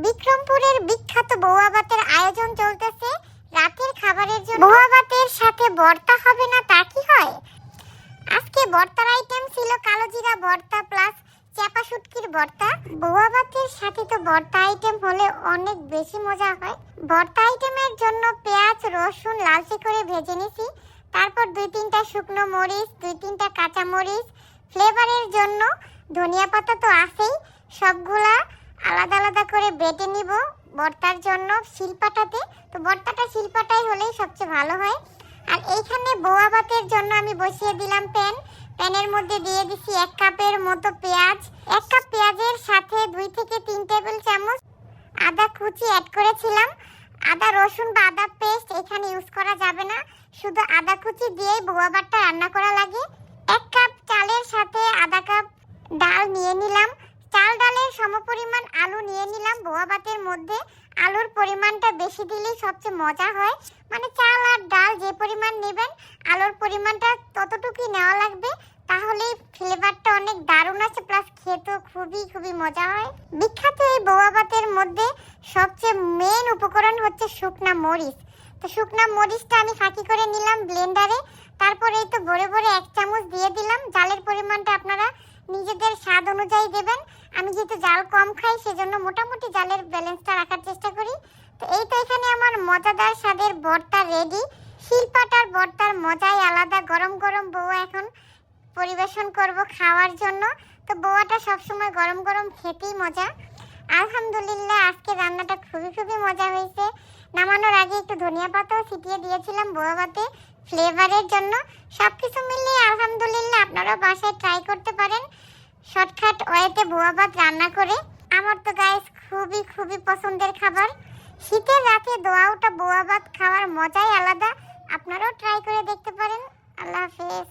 বিক্রমপুরের বিখ্যাত বউয়া ভাতের আয়োজন চলতেছে রাতের খাবারের জন্য। বউয়া ভাতের সাথে ভর্তা হবে না তা কি হয়? আজকে ভর্তার আইটেম ছিল কালো জিরা ভর্তা প্লাস চাপা শুটকির ভর্তা। বউয়া ভাতের সাথে তো ভর্তা আইটেম হলে অনেক বেশি মজা হয়। ভর্তা আইটেমের জন্য পেঁয়াজ রসুন লালচে করে ভেজে নিছি, তারপর 2-3টা শুকনো মরিচ, 2-3টা কাঁচা মরিচ, ফ্লেভারের জন্য ধনিয়া পাতা তো আছেই, সবগুলা আলাদা আলাদা করে বেটে নিব ভর্তার জন্য শিলপাটাতে। তো ভর্তাটা শিলপাটাই হলেই সবচেয়ে ভালো হয়। আর এইখানে বউয়া ভাতের জন্য আমি বসিয়ে দিলাম প্যানের মধ্যে দিয়ে দিছি 1 কাপের মতো পেঁয়াজ। 1 কাপ পেঁয়াজের সাথে 2 থেকে 3 টেবিল চামচ আদা কুচি অ্যাড করেছিলাম। আদা রসুন বা আদা পেস্ট এখানে ইউজ করা যাবে না, শুধু আদা কুচি দিয়েই বউয়া ভাতটা রান্না করা লাগে। 1 কাপ চালের সাথে আধা কাপ ডাল নিয়ে নিলাম। চাল ডালের সমপরিমাণ আলু নিয়ে নিলাম। বউয়া ভাতের মধ্যে আলুর পরিমাণটা বেশি দিলেই সবচেয়ে মজা হয়, মানে চাল আর ডাল যে পরিমাণ নেবেন আলুর পরিমাণটা ততটুকুই নেওয়া লাগবে, তাহলেই ফ্লেভারটা অনেক দারুণ আসে, প্লাস খেতেও খুবই মজা হয়। বিখ্যাত এই বউয়া ভাতের মধ্যে সবচেয়ে মেন উপকরণ হচ্ছে শুকনা মরিচ। তো শুকনা মরিচটা আমি ফাঁকি করে নিলাম ব্লেন্ডারে, তারপরে এই তো ভরে 1 চামচ দিয়ে দিলাম। জালের পরিমাণটা আপনারা নিজেদের স্বাদ অনুযায়ী দেবেন। আমি যেহেতু জাল কম খাই সেজন্য মোটামুটি জালের ব্যালেন্সটা রাখার চেষ্টা করি। তো এই তো এখানে আমার মজাদার স্বাদের ভর্তা রেডি। শিলপাটার ভর্তার মজাই আলাদা। গরম গরম বউয়া এখন পরিবেশন করব খাওয়ার জন্য। তো বউয়াটা সবসময় গরম গরম খেতেই মজা। আলহামদুলিল্লাহ আজকে রান্নাটা খুবই মজা হয়েছে। নামানোর আগে একটু ধনিয়া পাতাও ছিটিয়ে দিয়েছিলাম বউয়া ভাতে ফ্লেভারের জন্য। সবকিছু মিলিয়ে আলহামদুলিল্লাহ আপনারা বাসায় ট্রাই করতে পারেন শর্টকাট ওয়েতে বউয়া ভাত রান্না করে। আমার তো গাইস খুবই পছন্দের খাবার। শীতের রাতে দোয়া ওঠা বউয়া ভাত খাওয়ার মজাই আলাদা। আপনারাও ট্রাই করে দেখতে পারেন। আল্লাহ হাফেজ।